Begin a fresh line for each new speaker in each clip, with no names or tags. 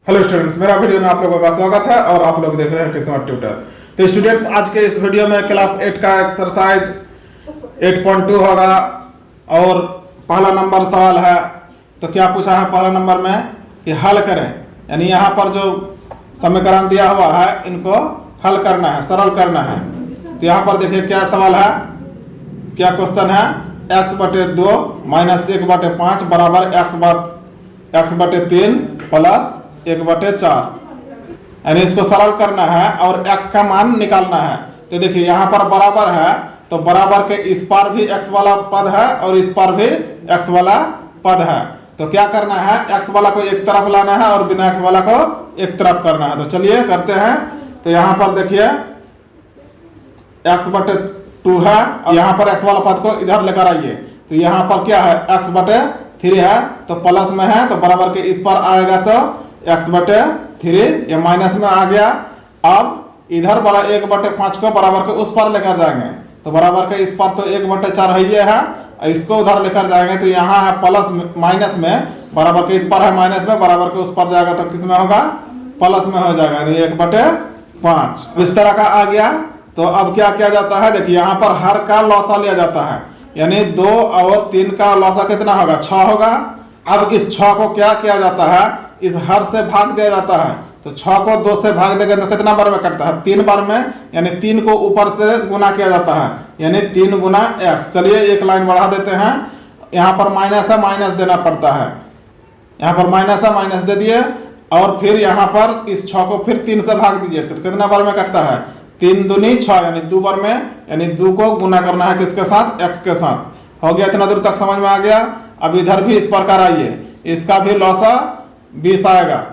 Hello students, मेरा video में आप लोगों का स्वागत है और आप लोग देख रहे हैं किस्मत ट्यूटर। तो स्टूडेंट्स, आज के इस वीडियो में क्लास 8 का एक्सरसाइज 8.2 होगा और पहला नंबर सवाल है। तो क्या पूछा है पहला नंबर में कि हल करें, यानी यहाँ पर जो समीकरण दिया हुआ है इनको हल करना है, सरल करना है। तो यहाँ पर देखिए क्या सवाल है, क्या क्वेश्चन है। x/2 - 1/5 बराबर x/3 प्लस 1/4, यानी इसको सरल करना है और x का मान निकालना है। तो देखिए यहाँ पर बराबर है, तो बराबर के इस पार भी x वाला पद है और इस पार भी x वाला पद है। तो क्या करना है, x वाला को एक तरफ लाना है और बिना x वाला को एक तरफ करना है। तो चलिए करते हैं। तो यहाँ पर देखिए x/2 है और यहाँ पर x वाला पद को इधर लेकर आइए। तो यहाँ पर क्या है, x/3 है तो प्लस में है, तो बराबर के इस पर आएगा तो x/3, ये माइनस में आ गया। अब इधर बड़ा 1/5 को बराबर के उस पर लेकर जाएंगे, तो बराबर के इस पर तो 1/4 है, ये है, इसको उधर लेकर जाएंगे तो यहाँ है प्लस माइनस में, बराबर के इस पर है माइनस में, बराबर के उस पर जाएगा तो किस में होगा, प्लस में हो जाएगा, यानी 1/5 इस तरह का आ गया। तो अब क्या किया जाता है, देखिए यहाँ पर हर का लौसा लिया जाता है, यानी 2 और 3 का लौसा कितना होगा, 6 होगा। अब इस 6 को क्या किया जाता है, इस हर से भाग दिया जाता है। तो 6 को 2 से भाग देंगे तो कितना बार में कटता है, 3 बार में, यानी 3 को ऊपर से गुना किया जाता है, यानी 3 गुना x। चलिए एक लाइन बढ़ा देते हैं, यहाँ पर माइनस है, माइनस देना पड़ता है, यहाँ पर माइनस है, माइनस दे दिए। और फिर यहाँ पर इस 6 को फिर 3 से भाग दीजिए, तो कितना बार में कटता है, 3 दूनी 6, यानी 2 बार में, यानी 2 को गुना करना है किसके साथ, x के साथ। हो गया, इतना दूर तक समझ में आ गया। अब इधर भी इस प्रकार आइए, इसका भी लौसा 20 आएगा।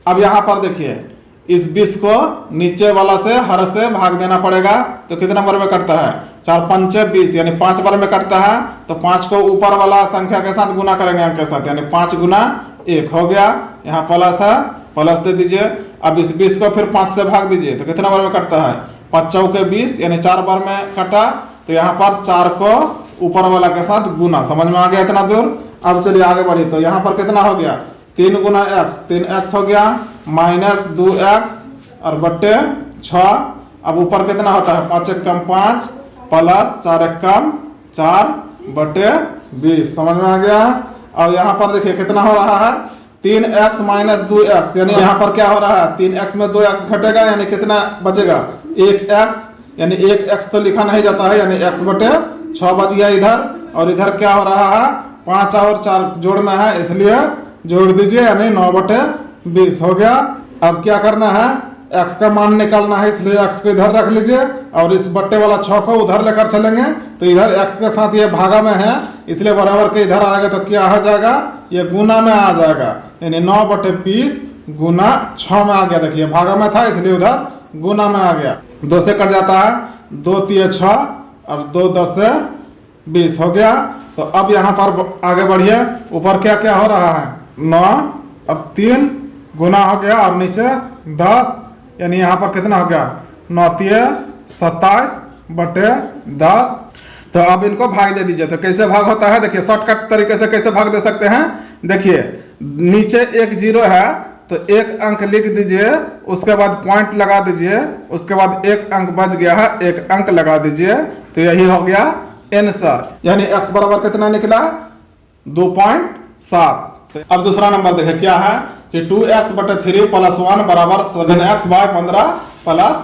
अब यहाँ पर देखिए इस 20 को नीचे वाला से हर से भाग देना पड़ेगा, तो कितना बार में कटता है, 4 × 5 = 20, यानी 5 बार में कटता है। तो 5 को ऊपर वाला संख्या के साथ गुना करेंगे अंक के साथ, यानी 5 × 1 हो गया। यहाँ प्लस है, प्लस दे दीजिए। अब इस 20 को फिर 5 से भाग दीजिए, तो कितना बार में कटता है, 5 × 4 = 20, यानी 4 बार में कटा। तो यहाँ पर 4 को ऊपर वाला के साथ गुना, समझ में आ गया इतना दूर। अब चलिए आगे बढ़ी, तो यहाँ पर कितना हो गया, 3 × x, 3x हो गया, माइनस 2x और बट्टे 6। अब ऊपर कितना होता है, 5 × 1 = 5 प्लस 4 × 1 = 4 बट्टे 20, समझ में आ गया। और यहाँ पर देखिए कितना हो रहा है, 3x - 2x, यानी यहाँ पर क्या हो रहा है, 3x में 2x घटेगा, यानी कितना बचेगा, 1x, यानी 1x तो लिखा नहीं जाता है, यानी x/6 बच गया इधर। और इधर क्या हो रहा है, 5 और 4 जोड़ में है, इसलिए जोड़ दीजिए, यानी 9/20 हो गया। अब क्या करना है, x का मान निकालना है, इसलिए x को इधर रख लीजिए और इस बट्टे वाला 6 को उधर लेकर चलेंगे। तो इधर x के साथ ये भागा में है, इसलिए बराबर के इधर आएगा तो क्या हो जाएगा, ये गुना में आ जाएगा, यानी 9/20 गुना 6 में आ गया। देखिए भागा में था इसलिए उधर गुना में आ गया। 2 से कट जाता है, 2 × 3 = 6 और 2 × 10 = 20 हो गया। तो अब यहाँ पर आगे बढ़िए, ऊपर क्या क्या हो रहा है, 9, अब 3 गुना हो गया और नीचे 10, यानी यहाँ पर कितना हो गया, 9 × 3 = 27/10। तो अब इनको भाग दे दीजिए। तो कैसे भाग होता है, देखिए शॉर्टकट तरीके से कैसे भाग दे सकते हैं। देखिए नीचे एक 0 है तो एक अंक लिख दीजिए, उसके बाद पॉइंट लगा दीजिए, उसके बाद एक अंक बच गया है, एक अंक लगा दीजिए। तो यही हो गया आंसर, यानी x बराबर कितना निकला, 2.7। तो अब दूसरा नंबर देखिए क्या है कि 2x/3 + 1 बराबर 7x/15 +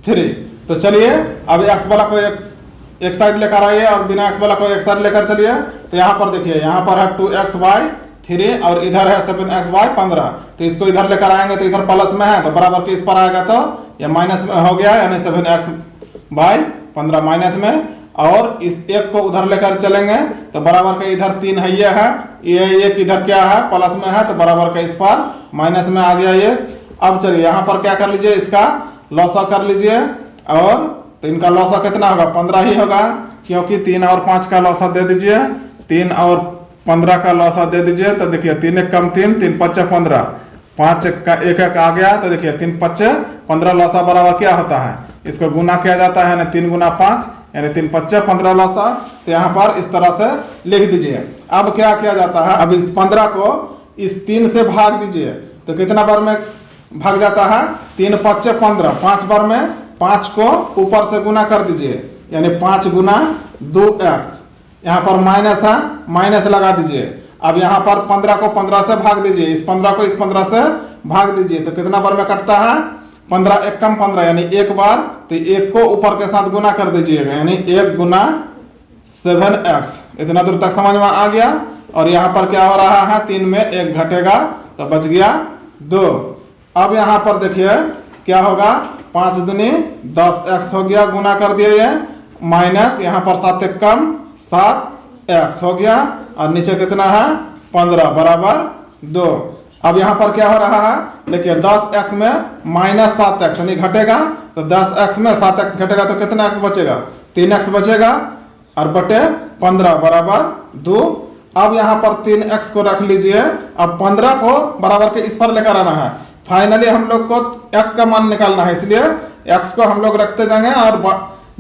3। तो चलिए अब x वाला को एक साइड लेकर आइए और बिना x वाला को एक साइड लेकर चलिए। तो यहाँ पर देखिए, यहाँ पर है 2x/3 और इधर है 7x/15। तो इसको इधर लेकर आएंगे तो इधर प्लस में है, तो बराबर के इस पर आएगा तो ये माइनस में हो गया, यानी 7x/15 माइनस में। और इस एक को उधर लेकर चलेंगे तो बराबर के इधर 3 है, ये एक इधर क्या है, प्लस में है, तो बराबर के इस पर माइनस में आ गया ये। अब चलिए यहाँ पर क्या कर लीजिए, इसका लौसा कर लीजिए, और तो इनका लौसा कितना होगा, 15 ही होगा, क्योंकि 3 और 5 का लौसा दे दीजिए, 3 और 15 का लौसा दे दीजिए। तो देखिए 3 × 1 = 3, 3 × 5 = 15, 5 का 1 आ गया। तो देखिए 3 × 5 = 15 लौसा बराबर क्या होता है, इसको गुना किया जाता है, यानी 3 × 5 यानी 3 × 5 = 15 लौसा। तो यहाँ पर इस तरह से लिख दीजिए। अब क्या किया जाता है, अब इस 15 को इस 3 से भाग दीजिए, तो कितना बार में भाग जाता है? 3 5 15, 5 बार में 5 को ऊपर से गुना कर दीजिए, यानी 5 गुना 2x। यहाँ पर माइनस है, माइनस लगा दीजिए। अब यहाँ पर 15 को 15 से भाग दीजिए, इस 15 को इस 15 से भाग दीजिए, तो कितना बार में कटता है? 15 1 कम 15, यानी एक बार। तो 1 को ऊपर के साथ गुना कर दीजिएगा, यानी 1 गुना 7x। इतना दूर तक समझ में आ गया। और यहाँ पर क्या हो रहा है? 3 में 1 घटेगा तो बच गया 2। अब यहाँ पर देखिए क्या होगा? 5 दूनी 10x हो गया, गुना कर दिए ये, माइनस यहाँ पर 7 1 कम 7x हो गया, और नीचे कितना है? 15 बराबर 2। अब यहाँ पर क्या हो रहा है? देखिए 10x में माइनस 7x यानी घटेगा, तो 10x में 7x घटेगा तो कितना x बचेगा? 3x बचेगा, और बटे 15 बराबर 2। अब यहाँ पर 3x को रख लीजिए। अब 15 को बराबर के इस पर लेकर आना है। फाइनली हम लोग को x का मान निकालना है, इसलिए x को हम लोग रखते जाएंगे और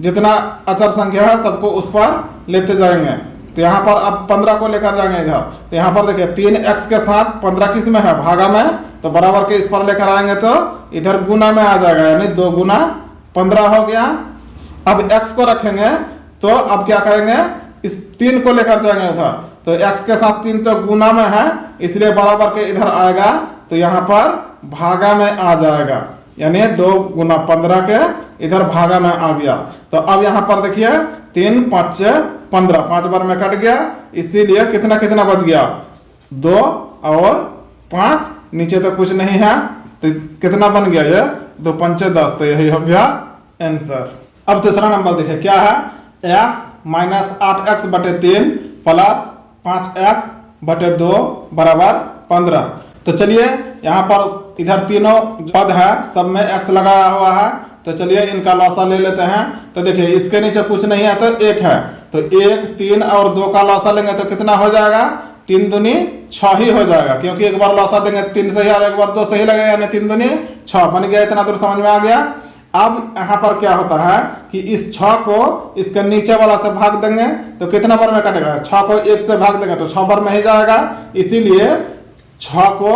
जितना अचर संख्या है सबको उस पर लेते जाएंगे। तो यहाँ पर अब 15 को लेकर जाएंगे इधर। तो यहाँ पर देखिए 3x के साथ 15 किस में है? भागा में। तो बराबर के इस पर लेकर आएंगे तो इधर गुना में आ जाएगा, यानी 2 गुना 15 हो गया। अब x को रखेंगे तो अब क्या करेंगे? इस 3 को लेकर जाएंगे उधर, तो x के साथ 3 तो गुना में है, इसलिए बराबर के इधर आएगा, तो यहाँ पर भागा में आ जाएगा, यानी 2 गुना 15 के इधर भागा में आ गया। तो अब यहाँ पर देखिए 3 5 15, 5 बार में कट गया, इसीलिए कितना कितना बच गया? 2 और 5, नीचे तो कुछ नहीं है, तो कितना बन गया ये? 2 5 10, तो यही हो गया आंसर। अब दूसरा नंबर देखिए क्या है? x माइनस 8x बटे 3 प्लस 5x बटे 2 बराबर 15। तो चलिए यहाँ पर इधर तीनों पद है, सब में x लगाया हुआ है, तो चलिए इनका लौसा ले लेते हैं। तो देखिए इसके नीचे कुछ नहीं है तो 1 है, तो 1 3 और 2 का लौसा लेंगे तो कितना हो जाएगा? 3 दूनी 6 ही हो जाएगा, क्योंकि एक बार लौसा देंगे 3 सही और एक बार 2 सही लगेगा, यानी 3 दूनी 6 बन गया। इतना दूर समझ में आ गया। अब यहाँ पर क्या होता है कि इस 6 को इसके नीचे वाला से भाग देंगे तो कितना बार में कटेगा? 6 को 1 से भाग देंगे तो 6 बार में ही जाएगा, इसीलिए 6 को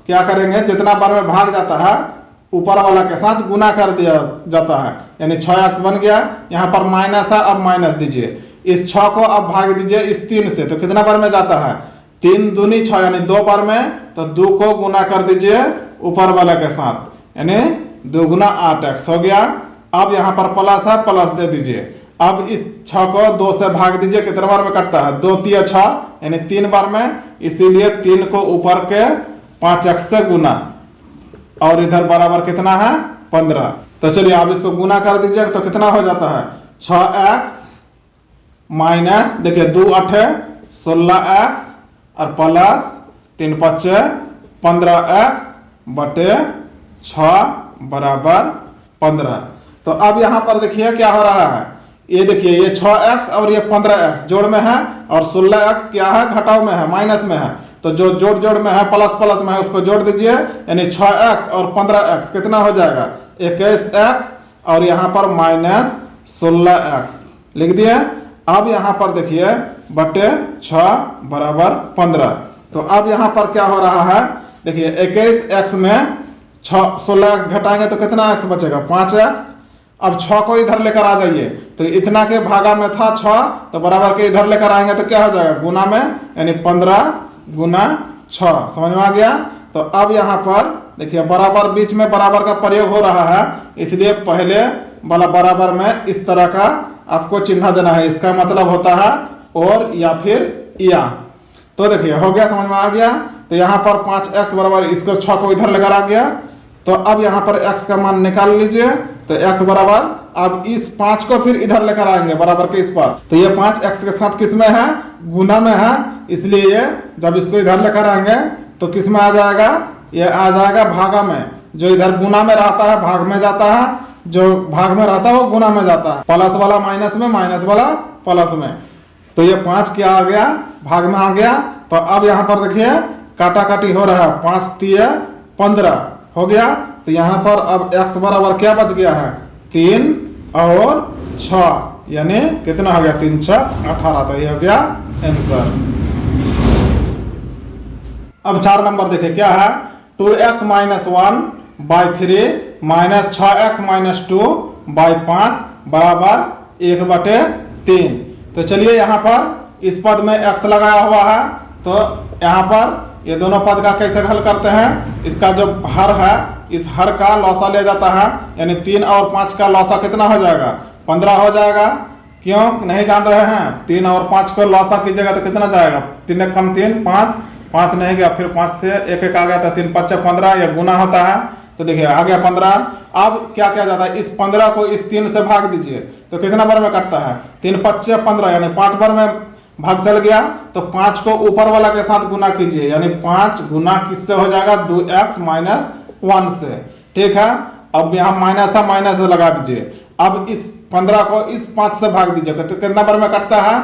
क्या करेंगे? जितना बार में भाग जाता है ऊपर वाला के साथ गुना कर दिया जाता है, यानी 6x बन गया। यहाँ पर माइनस है, अब माइनस दीजिए, इस 6 को अब भाग दीजिए इस 3 से, तो कितना बार में जाता है? 3 दूनी 6, यानी 2 बार में, तो 2 को गुना कर दीजिए ऊपर वाला के साथ, यानी 2 गुना 8x हो गया। अब यहाँ पर प्लस है, प्लस दे दीजिए। अब इस 6 को 2 से भाग दीजिए, कितने बार में कटता है? 2 3 6, यानी 3 बार में, इसीलिए 3 को ऊपर के 5x से गुना, और इधर बराबर कितना है? 15। तो चलिए अब इसको गुना कर दीजिए तो कितना हो जाता है? 6x माइनस देखिए 2 8 16x और प्लस 3 5 15x बटे 6 बराबर 15। तो अब यहाँ पर देखिए क्या हो रहा है? ये देखिए ये 6x और ये 15x जोड़ में है, और 16x क्या है? घटाव में है, माइनस में है। तो जो जोड़ जोड़ में है, प्लस प्लस में है, उसको जोड़ दीजिए, यानी 6x और 15x कितना हो जाएगा? 21x, और यहाँ पर माइनस 16x लिख दिए। अब यहाँ पर देखिए बटे 6 बराबर 15। तो अब यहाँ पर क्या हो रहा है? देखिए 21x में 16x घटाएंगे तो कितना x बचेगा? 5x। अब 6 को इधर लेकर आ जाइए, तो इतना के भागा में था 6, तो बराबर के इधर लेकर आएंगे तो क्या हो जाएगा? गुना में, यानी 15 गुना 6। समझ में आ गया? तो अब यहाँ पर देखिए बराबर बीच में बराबर का प्रयोग हो रहा है, इसलिए पहले वाला बराबर में इस तरह का आपको चिन्ह देना है। इसका मतलब होता है और या फिर या। तो देखिए हो गया, समझ में आ गया। तो यहाँ पर 5x बराबर, इसको 6 को इधर लेकर आ गया, तो अब यहाँ पर x का मान निकाल लीजिए। तो x बराबर, अब इस 5 को फिर इधर लेकर आएंगे बराबर के इस पर, तो ये 5x के साथ किस में है? गुना में है, इसलिए ये जब इसको इधर लेकर आएंगे तो किस में आ जाएगा? ये आ जाएगा भागा में। जो इधर गुना में रहता है भाग में जाता है, जो भाग में रहता है वो गुना में जाता है। प्लस वाला माइनस में, माइनस वाला प्लस में। तो ये 5 क्या आ गया? भाग में आ गया। तो अब यहाँ पर देखिए काटा काटी हो रहा है, 5 3 15 हो गया। तो यहाँ पर अब x बराबर क्या बच गया है? 3 और 6, यानी कितना हो गया? 3 6 18। तो ये हो गया आंसर। अब 4 नंबर देखिए क्या है? 2x minus 1 by 3 minus 6x minus 2 by 5 बराबर 1/3। तो चलिए यहाँ पर इस पद में x लगाया हुआ है, तो यहाँ पर ये दोनों पद का कैसे हल करते हैं। इसका जो हर है, इस हर का लौसा ले जाता है, यानी 3 और 5 का लौसा कितना हो जाएगा, 15 हो जाएगा। क्यों नहीं जान रहे हैं, 3 और 5 को लौसा कीजिएगा तो कितना जाएगा, 3 कम 3 5, 5 नहीं गया, फिर 5 से 1 आ गया तो 3 5 15, ये गुना होता है। तो देखिए आ गया 15। अब क्या किया जाता है, इस 15 को इस 3 से भाग दीजिए तो कितना बार में कटता है, 3 5 15, यानी 5 बार में भाग चल गया। तो 5 को ऊपर वाला के साथ गुना कीजिए, यानी 5 गुना किससे हो जाएगा, 2x माइनस 1 से। ठीक है, अब यहाँ माइनस है, माइनस लगा दीजिए। अब इस 15 को इस 5 से भाग दीजिए तो कितना बार में कटता है,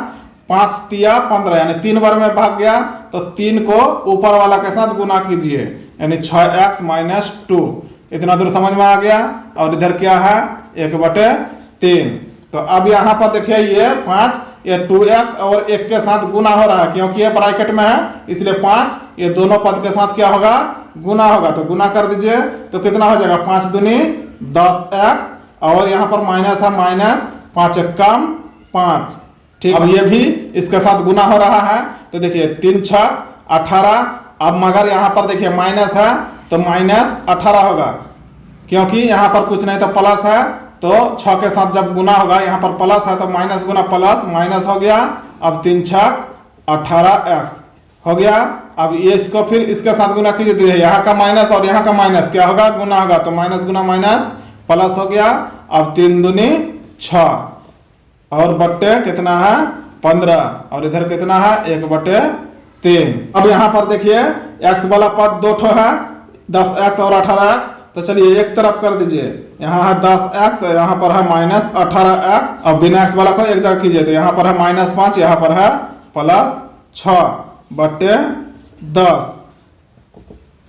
5 तिया 15, यानी 3 बार में भाग गया। तो 3 को ऊपर वाला के साथ गुना कीजिए, यानी 6x माइनस 2। इतना दूर समझ में आ गया। और इधर क्या है, 1/3। तो अब यहाँ पर देखिए ये 5, ये 2x और 1 के साथ गुना हो रहा है, क्योंकि ये ब्रैकेट में है इसलिए 5 ये दोनों पद के साथ क्या होगा, गुना होगा। तो गुना कर दीजिए तो कितना हो जाएगा, 5 दूनी 10x, और यहाँ पर माइनस है, माइनस 5 कम 5। ठीक, अब ये भी इसके साथ गुना हो रहा है। तो देखिए 3 6 18। अब मगर यहाँ पर देखिए माइनस है तो माइनस 18 होगा, क्योंकि यहाँ पर कुछ नहीं तो प्लस है, तो 6 के साथ जब गुना होगा, यहाँ पर प्लस है तो माइनस गुना प्लस, माइनस हो गया। अब 3 6 18x हो गया। अब ये इसको फिर इसके साथ गुना कीजिए, यहाँ का माइनस और यहाँ का माइनस क्या होगा, गुना होगा, तो माइनस गुना माइनस प्लस हो गया। अब 3 दूनी 6 और बट्टे कितना है, 15, और इधर कितना है, 1/3। अब यहाँ पर देखिए x वाला पद 2 ठो है, 10x और 18x। तो चलिए एक तरफ कर दीजिए, यहाँ है 10x, यहाँ पर है माइनस 18x। अब बिना x वाला को एक जगह कीजिए तो यहाँ पर है माइनस 5, यहाँ पर है प्लस 6/10।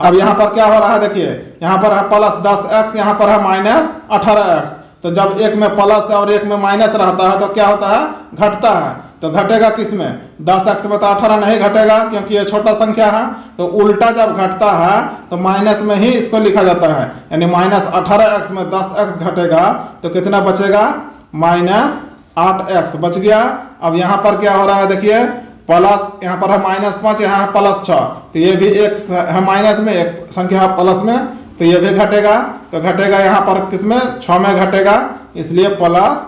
अब यहाँ पर क्या हो रहा है, देखिए यहाँ पर है प्लस 10x, यहाँ पर है माइनस 18x। तो जब एक में प्लस और एक में माइनस रहता है तो क्या होता है, घटता है। तो घटेगा किस में, 10x में तो 18 नहीं घटेगा, क्योंकि ये छोटा संख्या है। तो उल्टा जब घटता है तो माइनस में ही इसको लिखा जाता है, यानी माइनस 18x में 10x घटेगा तो कितना बचेगा, माइनस 8x बच गया। अब यहाँ पर क्या हो रहा है, देखिए प्लस, यहाँ पर है माइनस 5, यहाँ है प्लस 6, तो ये भी एक है माइनस में, एक संख्या है प्लस में, तो ये भी घटेगा। तो घटेगा यहाँ पर किसमें, 6 में घटेगा, इसलिए प्लस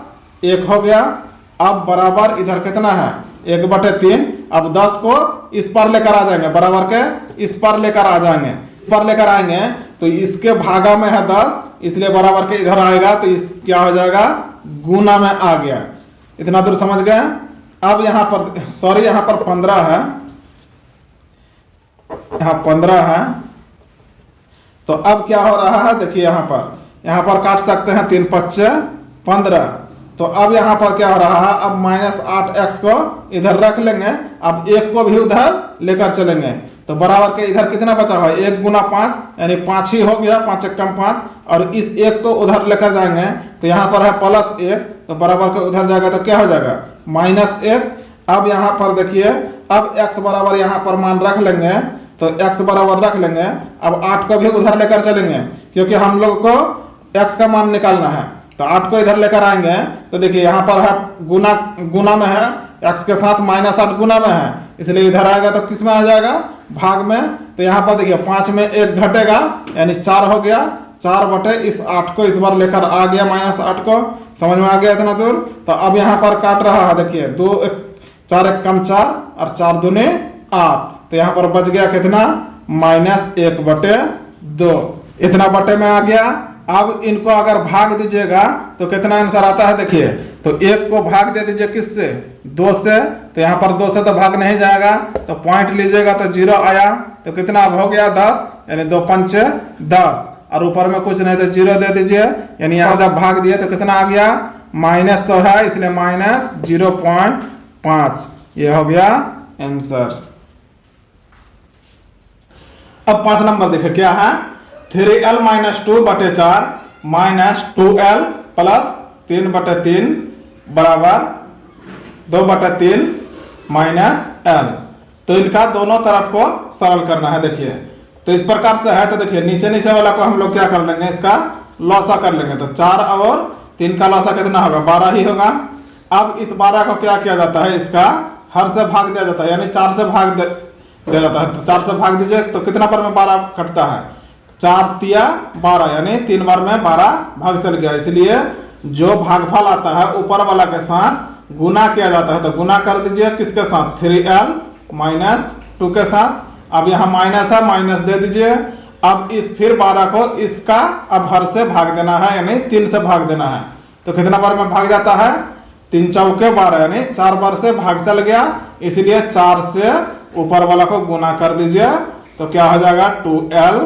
1 हो गया। अब बराबर इधर कितना है, 1/3। अब 10 को इस पर लेकर आ जाएंगे, बराबर के इस पर लेकर आ जाएंगे, इस पर लेकर आएंगे तो इसके भागा में है 10, इसलिए बराबर के इधर आएगा तो इस क्या हो जाएगा, गुना में आ गया। इतना दूर समझ गए। अब यहाँ पर सॉरी, यहाँ पर 15 है, यहाँ 15 है। तो अब क्या हो रहा है, देखिए यहाँ पर काट सकते हैं, 3 5 15। तो अब यहाँ पर क्या हो रहा है, अब माइनस 8x को इधर रख लेंगे, अब 1 को भी उधर लेकर चलेंगे, तो बराबर के इधर कितना बचा हुआ है, 1 गुना 5, यानी 5 ही हो गया, 5 कम 5। और इस 1 को उधर लेकर जाएंगे तो यहाँ पर है प्लस 1, तो बराबर के उधर जाएगा तो क्या हो जाएगा, -1। अब यहाँ पर देखिए, अब x बराबर यहाँ पर मान रख लेंगे, तो x बराबर रख लेंगे। अब 8 को भी उधर लेकर चलेंगे, क्योंकि हम लोग को x का मान निकालना है, तो 8 को इधर लेकर आएंगे। तो देखिए यहाँ पर है गुना में है, x के साथ -8 गुना में है, इसलिए इधर आएगा तो किस में आ जाएगा, भाग में। तो यहाँ पर देखिए 5 में 1 घटेगा, यानी 4 हो गया, 4 इस 8 को इस बार लेकर आ गया, -8 को। समझ में आ गया इतना दूर। तो अब यहाँ पर काट रहा है, देखिए 4 1 कम 4 और 4 दूने 8, तो यहाँ पर बच गया कितना, -1/2। इतना बटे में आ गया। अब इनको अगर भाग दीजिएगा तो कितना आंसर आता है, देखिए तो 1 को भाग दे दीजिए किससे, 2 से, तो यहाँ पर 2 से तो भाग नहीं जाएगा, तो पॉइंट लीजिएगा तो 0 आया, तो कितना अब हो गया 10, यानी 2 5 10, और ऊपर में कुछ नहीं तो 0 दे दीजिए, यानी यहाँ जब भाग दिए तो कितना आ गया, माइनस तो है इसलिए -0.5, ये हो गया आंसर। अब 5 नंबर देखिए क्या है, 3l - 2/4 -2l + 3/3 बराबर 2/3 -l। तो इनका दोनों तरफ को सरल करना है। देखिए तो इस प्रकार से है। तो देखिए नीचे नीचे वाला को हम लोग क्या कर लेंगे, इसका लॉसा कर लेंगे। तो 4 और 3 का लॉसा कितना होगा, 12 ही होगा। अब इस 12 को क्या किया जाता है, इसका हर से भाग दिया जाता है, यानी 4 से भाग दिया जाता है। तो 4 से भाग दीजिए तो कितना बार में 12 कटता है, 4 तिया 12, यानी 3 बार में 12 भाग चल गया। इसलिए जो भागफल आता है ऊपर वाला के साथ गुना किया जाता है। तो गुना कर दीजिए किसके साथ, 3l माइनस 2 के साथ। अब यहाँ माइनस है, माइनस दे दीजिए। अब इस फिर 12 को इसका अब हर से भाग देना है, यानी 3 से भाग देना है। तो कितना बार में भाग जाता है, 3 चौके 12, यानी 4 बार से भाग चल गया। इसलिए 4 से ऊपर वाला को गुना कर दीजिए। तो क्या हो जाएगा, 2l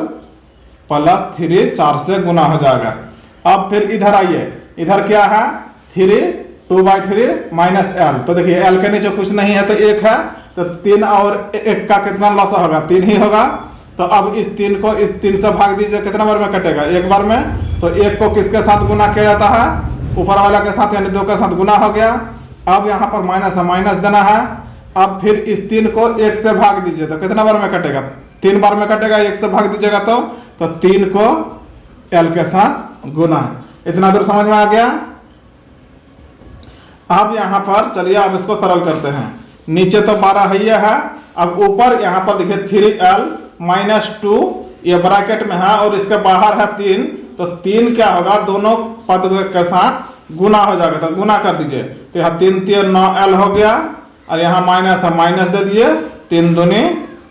प्लस 3, 4 से गुना हो जाएगा। अब फिर इधर आइए, इधर क्या है, 3 2/3 माइनस l। तो देखिए l के नीचे कुछ नहीं है तो 1 है। तो 3 और 1 का कितना लॉस होगा, 3 ही होगा। तो अब इस 3 को इस 3 से भाग दीजिए, कितना बार में कटेगा, 1 बार में। तो 1 को किसके साथ गुना किया जाता है, ऊपर वाला के साथ, यानी 2 के साथ गुना हो गया। अब यहाँ पर माइनस है, माइनस देना है। अब फिर इस 3 को 1 से भाग दीजिए तो कितना बार में कटेगा, 3 बार में कटेगा। 1 से भाग दीजिएगा तो 3 को l के साथ गुना। इतना दूर समझ में आ गया। अब यहाँ पर चलिए अब इसको सरल करते हैं। नीचे तो 12 है, अब ऊपर यहाँ पर देखिए 3l माइनस 2, ये ब्रैकेट में है और इसके बाहर है 3। तो 3 क्या होगा, दोनों पद के साथ गुना हो जाएगा। तो गुना कर दीजिए। तो यहाँ 3 3 9l हो गया और यहाँ माइनस है, माइनस दे दीजिए, 3 दूनी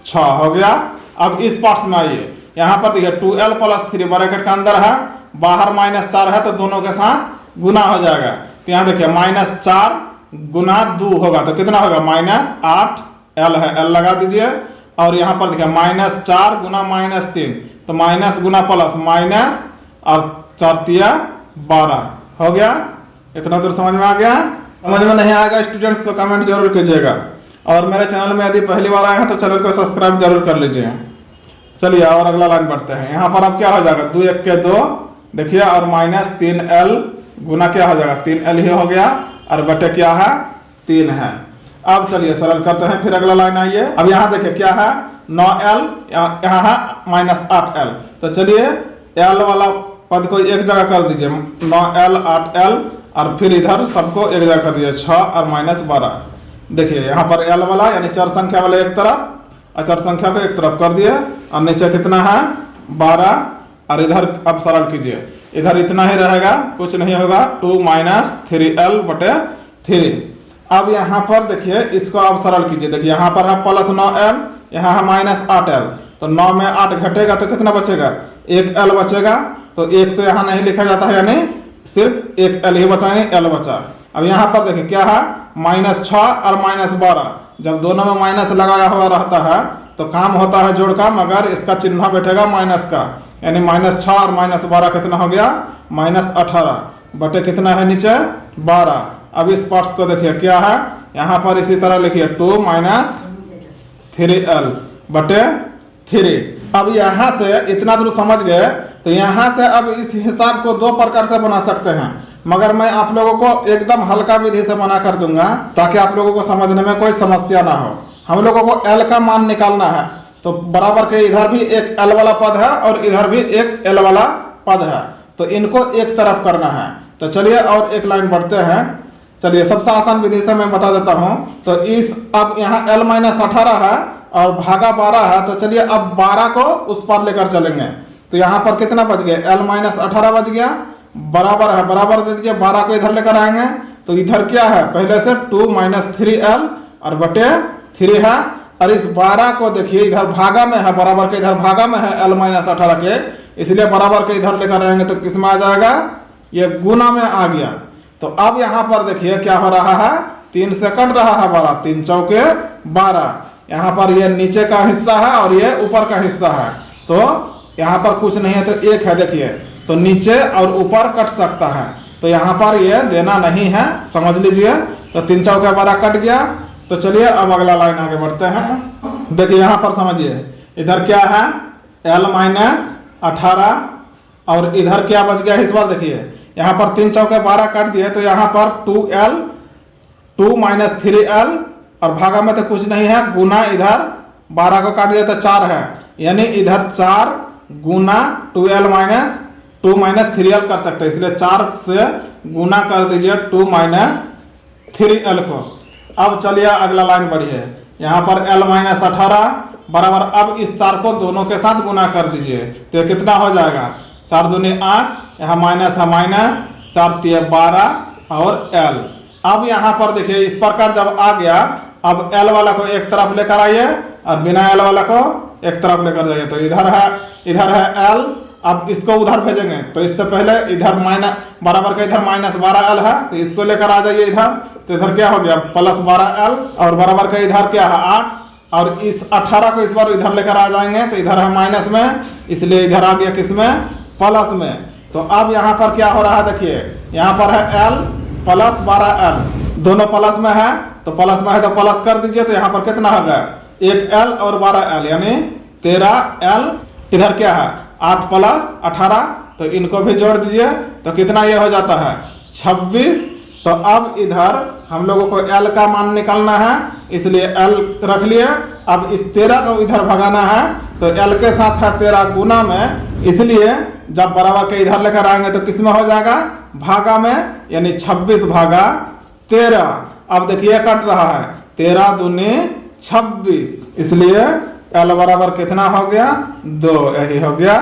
6 हो गया। अब इस पार्ट्स में आइए, यहाँ पर देखिए 2l प्लस 3 ब्रैकेट का अंदर है, बाहर माइनस 4 है, तो दोनों के साथ गुना हो जाएगा। तो यहाँ देखिए माइनस 4 गुना 2 होगा तो कितना होगा, माइनस 8l है, l लगा दीजिए। और यहाँ पर देखिए माइनस 4 गुना माइनस 3, तो माइनस गुना प्लस माइनस और 4 तिया 12 हो गया। इतना दूर समझ में आ गया। समझ में नहीं आएगा स्टूडेंट्स तो कमेंट जरूर कीजिएगा। और मेरे चैनल में यदि पहली बार आए हैं तो चैनल को सब्सक्राइब जरूर कर लीजिए। चलिए और अगला लाइन बढ़ते हैं। यहाँ पर अब क्या हो जाएगा, 2 1 के 2 देखिए, और माइनस 3l गुना क्या हो जाएगा, 3l ही हो गया, और बटे क्या है, 3 है। अब चलिए सरल करते हैं। फिर अगला लाइन आइए। अब यहाँ देखिए क्या है, 9l, यहाँ है माइनस 8l। तो चलिए l वाला पद को एक जगह कर दीजिए, 9l 8l, और फिर इधर सबको एक जगह कर दीजिए, 6 और माइनस 12। देखिए यहाँ पर l वाला यानी चर संख्या वाले एक तरफ, अचर संख्या को एक तरफ कर दिए, और नीचे कितना है, 12। और इधर अब सरल कीजिए, इधर इतना ही रहेगा, कुछ नहीं होगा, 2 माइनस 3l बटे 3। अब यहाँ पर देखिए इसको अब सरल कीजिए। देखिए यहाँ पर है प्लस 9l, यहाँ है माइनस 8l। तो 9 में 8 घटेगा तो कितना बचेगा, 1l बचेगा। तो 1 तो यहाँ नहीं लिखा जाता है, यानी सिर्फ 1l ही बचा, यानी l बचा। अब यहाँ पर देखिए क्या है, माइनस 6 और माइनस 12। जब दोनों में माइनस लगाया हुआ रहता है तो काम होता है जोड़ का, मगर इसका चिन्ह बैठेगा माइनस का, यानी माइनस 6 और माइनस 12 कितना हो गया, माइनस 18 बटे कितना है नीचे, 12। अब इस पार्ट्स को देखिए क्या है, यहाँ पर इसी तरह लिखिए 2 माइनस 3l बटे 3। अब यहाँ से इतना दूर समझ गए। तो यहाँ से अब इस हिसाब को 2 प्रकार से बना सकते हैं, मगर मैं आप लोगों को एकदम हल्का विधि से बना कर दूंगा ताकि आप लोगों को समझने में कोई समस्या ना हो। हम लोगों को l का मान निकालना है, तो बराबर के इधर भी एक l वाला पद है और इधर भी एक l वाला पद है, तो इनको एक तरफ करना है। तो चलिए और एक लाइन बढ़ते हैं। चलिए सबसे आसान विधि से मैं बता देता हूं। तो इस अब यहाँ l माइनस 18 है और भागा 12 है, तो चलिए अब 12 को उस पर लेकर चलेंगे। तो यहाँ पर कितना बच गया, l माइनस 18 बच गया, बराबर है, बराबर दे दीजिए, 12 को इधर लेकर आएंगे। तो इधर क्या है, पहले से 2 माइनस 3l और बटे 3 है, और इस 12 को देखिए इधर भागा में है, बराबर के इधर भागा में है l माइनस 18 के, इसलिए बराबर के इधर लेकर आएंगे तो किस में आ जाएगा, ये गुना में आ गया। तो अब यहाँ पर देखिए क्या हो रहा है, 3 से कट रहा है 12, 3 चौके 12। यहाँ पर ये नीचे का हिस्सा है और ये ऊपर का हिस्सा है, तो यहाँ पर कुछ नहीं है तो 1 है। देखिए तो नीचे और ऊपर कट सकता है, तो यहाँ पर ये देना नहीं है, समझ लीजिए। तो 3 चौके 12 कट गया। तो चलिए अब अगला लाइन आगे बढ़ते हैं। देखिए यहाँ पर समझिए, इधर क्या है, l माइनस 18, और इधर क्या बच गया इस बार, देखिए यहाँ पर 3 चौके 12 काट दिए, तो यहाँ पर 2l 2 माइनस 3l, और भागा में तो कुछ नहीं है, गुना इधर 12 को काट दिया तो 4 है, यानी इधर 4 गुना 2l माइनस 2 माइनस 3l कर सकते हैं, इसलिए 4 से गुना कर दीजिए 2 माइनस 3l को। अब चलिए अगला लाइन बढ़िए, यहाँ पर l माइनस 18 बराबर, अब इस 4 को दोनों के साथ गुना कर दीजिए तो कितना हो जाएगा, 4 दूनी 8, यहाँ माइनस है माइनस, 4 तिया 12 और l। अब यहाँ पर देखिए इस प्रकार जब आ गया, अब l वाला को एक तरफ लेकर आइए और बिना l वाला को एक तरफ लेकर जाइए, तो इधर है l, अब इसको उधर भेजेंगे तो इससे पहले इधर माइनस बराबर का इधर माइनस 12l है, तो इसको लेकर आ जाइए इधर, तो इधर क्या हो गया प्लस 12l, और बराबर का इधर क्या है 8, और इस 18 को इस बार इधर लेकर आ जाएंगे तो इधर है माइनस में, इसलिए इधर आ गया किसमें, प्लस में। तो अब यहाँ पर क्या हो रहा है, देखिए यहाँ पर है l प्लस 12l, दोनों प्लस में है तो प्लस में है तो प्लस कर दीजिए, तो यहाँ पर कितना हो गया, एक l और 12l यानी 13l, इधर क्या है 8 प्लस 18, तो इनको भी जोड़ दीजिए तो कितना ये हो जाता है 26। तो अब इधर हम लोगों को l का मान निकालना है, इसलिए l रख लिए। अब इस 13 को इधर भगाना है तो l के साथ है 13 गुना में, इसलिए जब बराबर के इधर लेकर आएंगे तो किस में हो जाएगा, भागा में, यानी 26 भागा 13। अब देखिए कट रहा है 13 दूनी 26, इसलिए l बराबर कितना हो गया 2, यही हो गया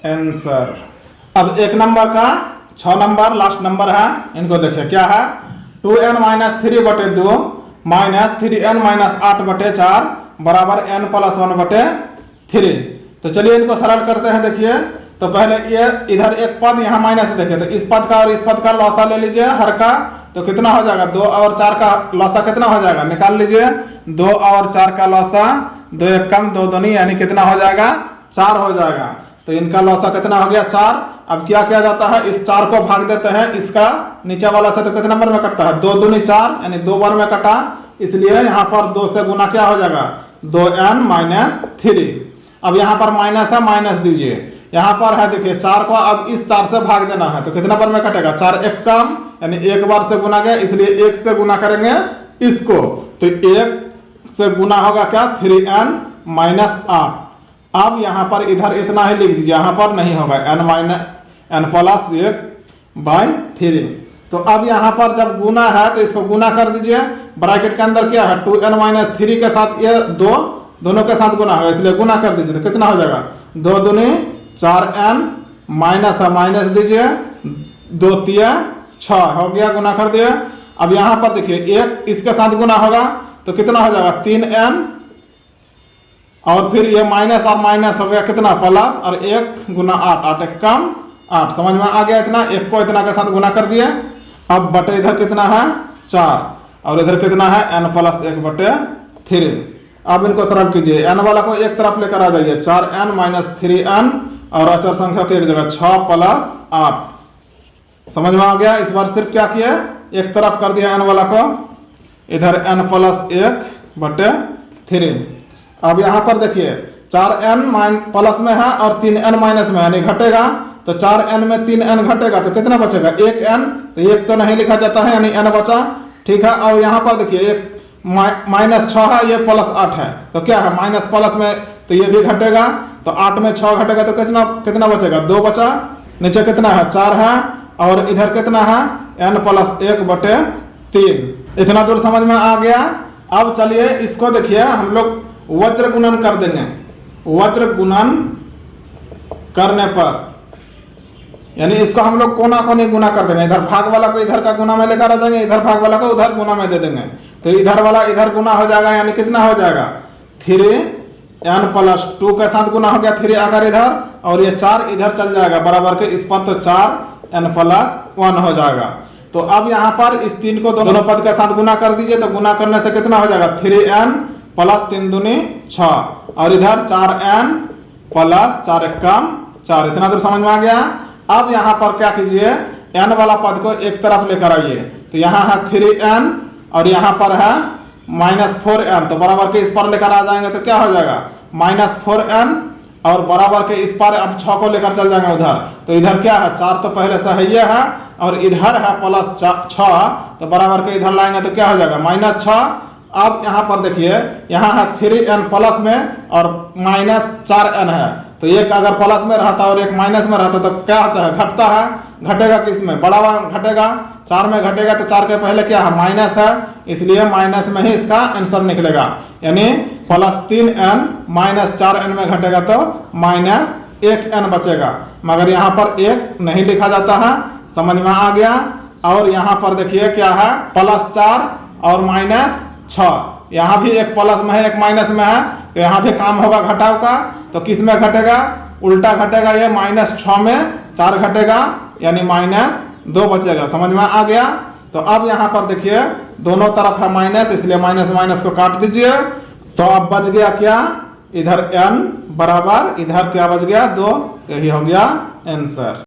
आंसर। अब 1 नंबर का 6 नंबर लास्ट नंबर है, इनको देखिए क्या है, 2n माइनस 3 बटे 2 माइनस 3n माइनस 8 बटे 4 बराबर n प्लस 1 बटे 3। तो चलिए इनको सरल करते हैं। देखिए तो पहले ये इधर एक पद यहाँ माइनस, देखिए तो इस पद का और इस पद का लौसा ले लीजिए हर का, तो कितना हो जाएगा 2 और 4 का लौसा कितना हो जाएगा, निकाल लीजिए 2 और 4 का लौसा, 2 एक कम 2 दूनी यानी कितना हो जाएगा 4 हो जाएगा, तो इनका लौसा कितना हो गया 4। अब क्या किया जाता है, इस 4 को भाग देते हैं इसका नीचे वाला से, तो कितने नंबर में कटता है 2 दूनी 4 यानी 2 बार में कटा, इसलिए यहाँ पर 2 से गुना क्या हो जाएगा 2n माइनस 3। अब यहाँ पर माइनस है माइनस दीजिए, यहाँ पर है देखिए 4 को अब इस 4 से भाग देना है, तो कितना बार में कटेगा 4 एक कम यानी एक बार से गुना गया, इसलिए 1 से गुना करेंगे इसको, तो 1 से गुना होगा क्या 3n माइनस 8। अब यहाँ पर इधर इतना ही लिख दीजिए, यहाँ पर नहीं होगा n प्लस 1/3। तो अब यहाँ पर जब गुना है तो इसको गुना कर दीजिए, ब्रैकेट के अंदर क्या है 2n माइनस 3 के साथ ये 2 दोनों के साथ गुना होगा, इसलिए गुना कर दीजिए, तो कितना हो जाएगा 2 दूनी 4n माइनस है माइनस दीजिए 2 तिया 6 हो गया, गुना कर दिए। अब यहाँ पर देखिए 1 इसके साथ गुना होगा तो कितना हो जाएगा 3n, और फिर ये माइनस और माइनस हो गया कितना प्लस, और 1 गुना 8, 8 एक कम 8, समझ में आ गया इतना, 1 को इतना के साथ गुना कर दिए। अब बटे इधर कितना है 4 और इधर कितना है n प्लस 1 बटे 3। अब इनको सरल कीजिए, n वाला को एक तरफ लेकर आ जाइए 4n माइनस 3n, और अचर संख्या को एक जगह 6 प्लस 8, समझ में आ गया। इस बार सिर्फ क्या किया एक तरफ कर दिया n वाला को, इधर n प्लस 1 बटे 3। अब यहाँ पर देखिए 4n प्लस में है और 3n माइनस में यानी घटेगा, तो 4n में 3n घटेगा तो कितना बचेगा 1n, तो 1 तो नहीं लिखा जाता है यानी n बचा, ठीक है। और यहाँ पर देखिए एक माइनस 6 है, ये प्लस 8 है, तो क्या है माइनस प्लस में तो ये भी घटेगा, तो 8 में 6 घटेगा तो कितना बचेगा 2 बचा, नीचे कितना है 4 है, और इधर कितना है n प्लस 1 बटे 3। इतना दूर समझ में आ गया। अब चलिए इसको देखिए हम लोग वज्र गुणन कर देंगे, वज्र गुणन करने पर यानी इसको हम लोग कोना कोनी गुना कर देंगे, इधर भाग वाला को इधर का गुना में लेकर आ जाएंगे, इधर भाग वाला को उधर गुना में दे देंगे, तो इधर वाला इधर गुना हो जाएगा, यानी कितना हो जाएगा 3n प्लस 2 के साथ गुना हो गया 3 आकर इधर, और ये 4 इधर चल जाएगा बराबर के इस पर, तो 4n प्लस 1 हो जाएगा। तो अब यहाँ पर इस 3 को दोनों पद के साथ गुना कर दीजिए, तो गुना करने से कितना हो जाएगा 3n प्लस 3 दूनी 6, और इधर 4n प्लस 4 एक कम 4। इतना दूर समझ में आ गया। अब यहाँ पर क्या कीजिए n वाला पद को एक तरफ लेकर आइए, तो यहाँ है 3n और यहाँ पर है माइनस 4n, तो बराबर के इस पर लेकर आ जाएंगे तो क्या हो जाएगा माइनस 4n, और बराबर के इस पर अब 6 को लेकर चल जाएंगे उधर, तो इधर क्या है 4 तो पहले से है ये है, और इधर है प्लस 6, तो बराबर के इधर लाएंगे तो क्या हो जाएगा माइनस 6, अब यहाँ पर देखिए, यहाँ है 3n प्लस में और माइनस 4n है। तो एक अगर प्लस में रहता और एक माइनस में रहता तो क्या होता है, घटता है। घटेगा किस में, बड़ा वाला घटेगा, 4 में घटेगा तो 4 के पहले क्या है, माइनस है, इसलिए माइनस में ही इसका आंसर निकलेगा। यानी प्लस 3n माइनस 4n में घटेगा तो माइनस 1n बचेगा। मगर यहाँ पर 1 नहीं लिखा जाता है, समझ में आ गया। और यहाँ पर देखिए क्या है, प्लस 4 और माइनस 6, यहाँ भी एक प्लस में है एक माइनस में है, तो यहाँ भी काम होगा घटाव का। तो किस में घटेगा, उल्टा घटेगा, ये माइनस 6 में 4 घटेगा, यानी माइनस 2 बचेगा। समझ में आ गया। तो अब यहाँ पर देखिए दोनों तरफ है माइनस, इसलिए माइनस माइनस को काट दीजिए। तो अब बच गया क्या, इधर n बराबर, इधर क्या बच गया 2, यही हो गया आंसर।